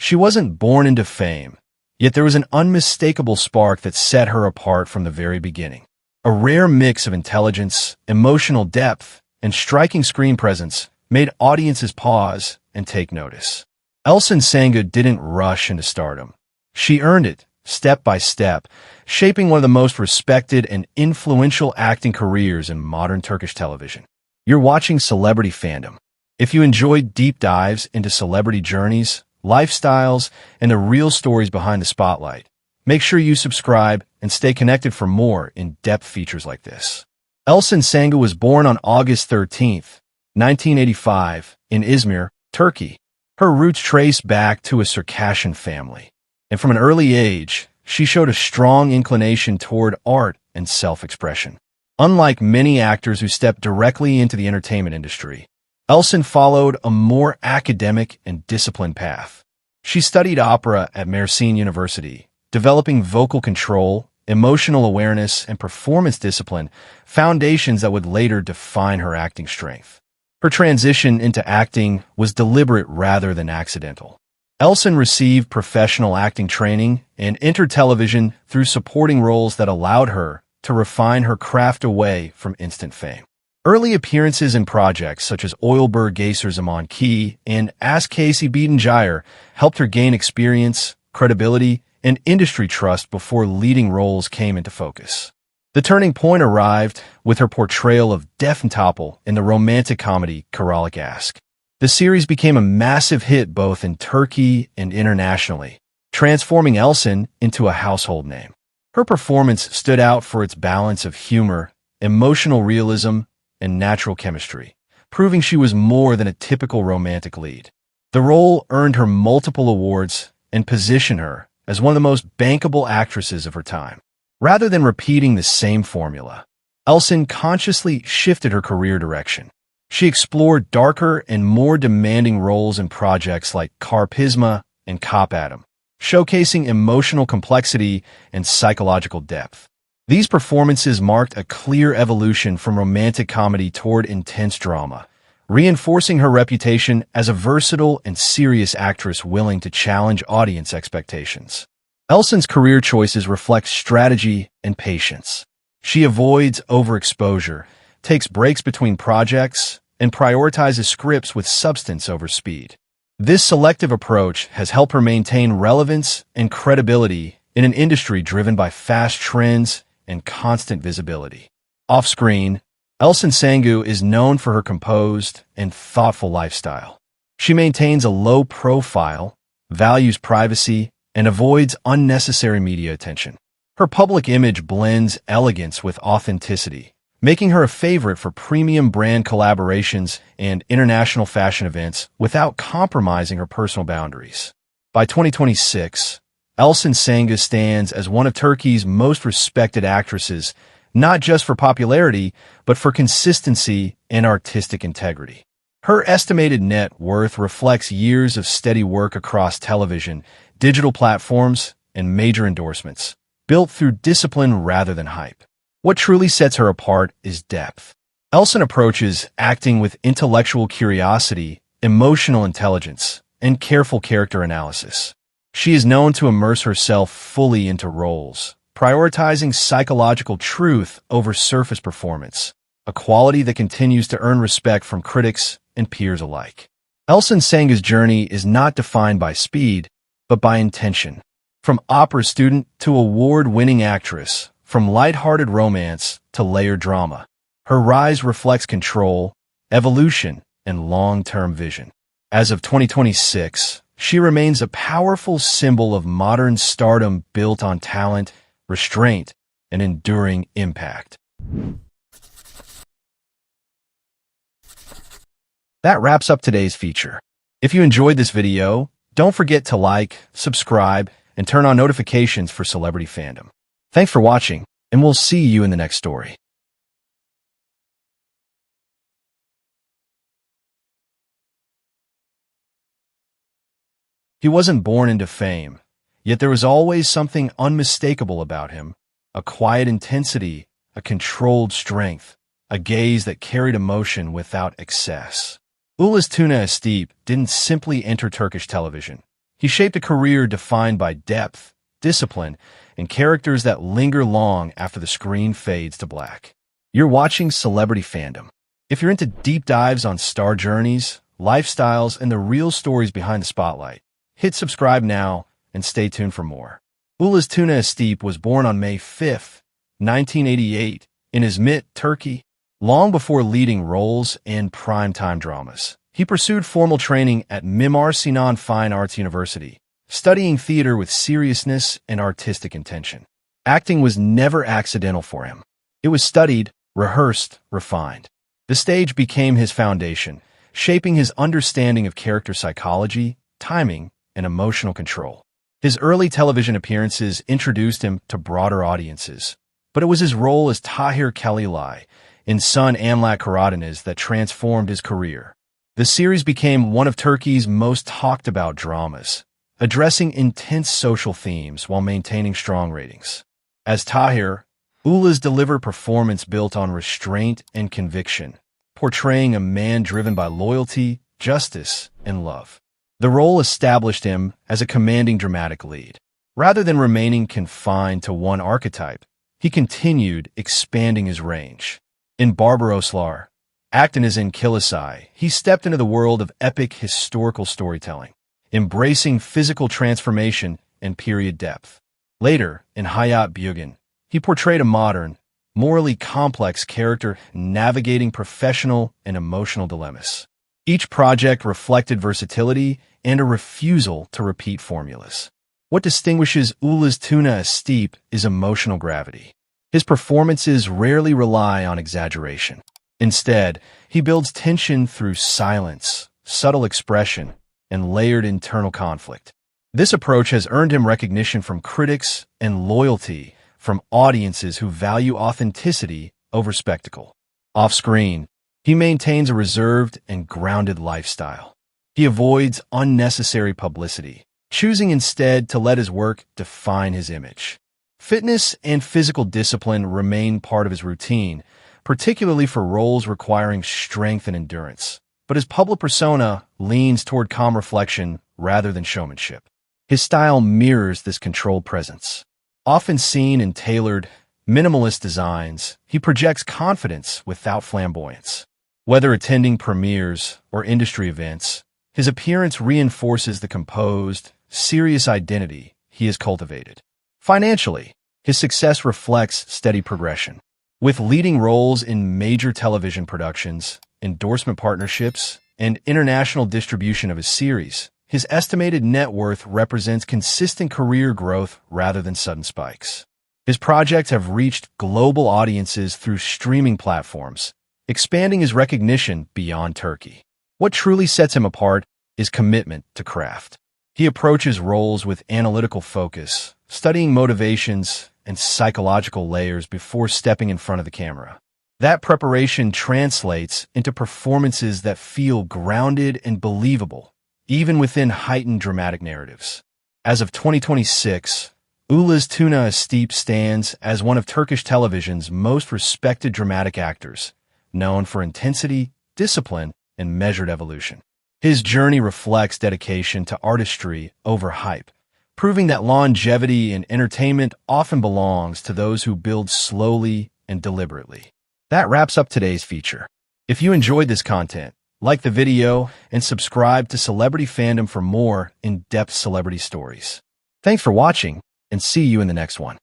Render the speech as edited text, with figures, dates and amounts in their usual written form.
She wasn't born into fame, yet there was an unmistakable spark that set her apart from the very beginning. A rare mix of intelligence, emotional depth, and striking screen presence made audiences pause and take notice. Elçin Sangu didn't rush into stardom. She earned it, step by step, shaping one of the most respected and influential acting careers in modern Turkish television. You're watching Celebrity Fandom. If you enjoyed deep dives into celebrity journeys, lifestyles, and the real stories behind the spotlight, make sure you subscribe and stay connected for more in-depth features like this. Elçin Sangu was born on August 13, 1985, in Izmir, Turkey. Her roots trace back to a Circassian family, and from an early age, she showed a strong inclination toward art and self-expression. Unlike many actors who stepped directly into the entertainment industry, Elçin followed a more academic and disciplined path. She studied opera at Mersin University, developing vocal control, emotional awareness, and performance discipline, foundations that would later define her acting strength. Her transition into acting was deliberate rather than accidental. Elçin received professional acting training and entered television through supporting roles that allowed her to refine her craft away from instant fame. Early appearances in projects such as Oylber Geyser Zaman Ki and Ask Casey Beaton Gyre helped her gain experience, credibility, and industry trust before leading roles came into focus. The turning point arrived with her portrayal of Defne Topal in the romantic comedy Kiralık Aşk. The series became a massive hit both in Turkey and internationally, transforming Elçin into a household name. Her performance stood out for its balance of humor, emotional realism, and natural chemistry, proving she was more than a typical romantic lead. The role earned her multiple awards and positioned her as one of the most bankable actresses of her time. Rather than repeating the same formula, Elçin consciously shifted her career direction. She explored darker and more demanding roles in projects like Karpizma and Cop Adam, showcasing emotional complexity and psychological depth. These performances marked a clear evolution from romantic comedy toward intense drama, reinforcing her reputation as a versatile and serious actress willing to challenge audience expectations. Elçin's career choices reflect strategy and patience. She avoids overexposure, takes breaks between projects, and prioritizes scripts with substance over speed. This selective approach has helped her maintain relevance and credibility in an industry driven by fast trends and constant visibility. Off-screen, Elçin Sangu is known for her composed and thoughtful lifestyle. She maintains a low profile, values privacy, and avoids unnecessary media attention. Her public image blends elegance with authenticity, making her a favorite for premium brand collaborations and international fashion events without compromising her personal boundaries. By 2026, Elçin Sangu stands as one of Turkey's most respected actresses, not just for popularity, but for consistency and artistic integrity. Her estimated net worth reflects years of steady work across television, digital platforms, and major endorsements, built through discipline rather than hype. What truly sets her apart is depth. Elçin approaches acting with intellectual curiosity, emotional intelligence, and careful character analysis. She is known to immerse herself fully into roles, prioritizing psychological truth over surface performance, a quality that continues to earn respect from critics and peers alike. Elçin Sangu's journey is not defined by speed, but by intention. From opera student to award-winning actress, from light-hearted romance to layered drama, her rise reflects control, evolution, and long-term vision. As of 2026, she remains a powerful symbol of modern stardom built on talent, restraint, and enduring impact. That wraps up today's feature. If you enjoyed this video, don't forget to like, subscribe, and turn on notifications for Celebrity Fandom. Thanks for watching, and we'll see you in the next story. He wasn't born into fame, yet there was always something unmistakable about him, a quiet intensity, a controlled strength, a gaze that carried emotion without excess. Ulas Tuna Astepe didn't simply enter Turkish television. He shaped a career defined by depth, discipline, and characters that linger long after the screen fades to black. You're watching Celebrity Fandom. If you're into deep dives on star journeys, lifestyles, and the real stories behind the spotlight, hit subscribe now and stay tuned for more. Ulas Tuna Astepe was born on May 5, 1988, in Izmit, Turkey. Long before leading roles in primetime dramas, he pursued formal training at Mimar Sinan Fine Arts University, studying theater with seriousness and artistic intention. Acting was never accidental for him. It was studied, rehearsed, refined. The stage became his foundation, shaping his understanding of character psychology, timing, and emotional control. His early television appearances introduced him to broader audiences, but it was his role as Tahir Kalilai in Sun Anlak Karadeniz that transformed his career. The series became one of Turkey's most talked-about dramas, addressing intense social themes while maintaining strong ratings. As Tahir, Ulas delivered performance built on restraint and conviction, portraying a man driven by loyalty, justice, and love. The role established him as a commanding dramatic lead. Rather than remaining confined to one archetype, he continued expanding his range. In Barbaroslar, acting as in Kilisai, he stepped into the world of epic historical storytelling, embracing physical transformation and period depth. Later, in Hayat Bugün, he portrayed a modern, morally complex character navigating professional and emotional dilemmas. Each project reflected versatility and a refusal to repeat formulas. What distinguishes Ulas Tuna Astepe is emotional gravity. His performances rarely rely on exaggeration. Instead, he builds tension through silence, subtle expression, and layered internal conflict. This approach has earned him recognition from critics and loyalty from audiences who value authenticity over spectacle. Off-screen, he maintains a reserved and grounded lifestyle. He avoids unnecessary publicity, choosing instead to let his work define his image. Fitness and physical discipline remain part of his routine, particularly for roles requiring strength and endurance. But his public persona leans toward calm reflection rather than showmanship. His style mirrors this controlled presence. Often seen in tailored, minimalist designs, he projects confidence without flamboyance. Whether attending premieres or industry events, his appearance reinforces the composed, serious identity he has cultivated. Financially, his success reflects steady progression. With leading roles in major television productions, endorsement partnerships, and international distribution of his series, his estimated net worth represents consistent career growth rather than sudden spikes. His projects have reached global audiences through streaming platforms, expanding his recognition beyond Turkey. What truly sets him apart is commitment to craft. He approaches roles with analytical focus, studying motivations and psychological layers before stepping in front of the camera. That preparation translates into performances that feel grounded and believable, even within heightened dramatic narratives. As of 2026, Ulas Tuna Astepe stands as one of Turkish television's most respected dramatic actors, known for intensity, discipline, and measured evolution. His journey reflects dedication to artistry over hype, proving that longevity in entertainment often belongs to those who build slowly and deliberately. That wraps up today's feature. If you enjoyed this content, like the video and subscribe to Celebrity Fandom for more in-depth celebrity stories. Thanks for watching, and see you in the next one.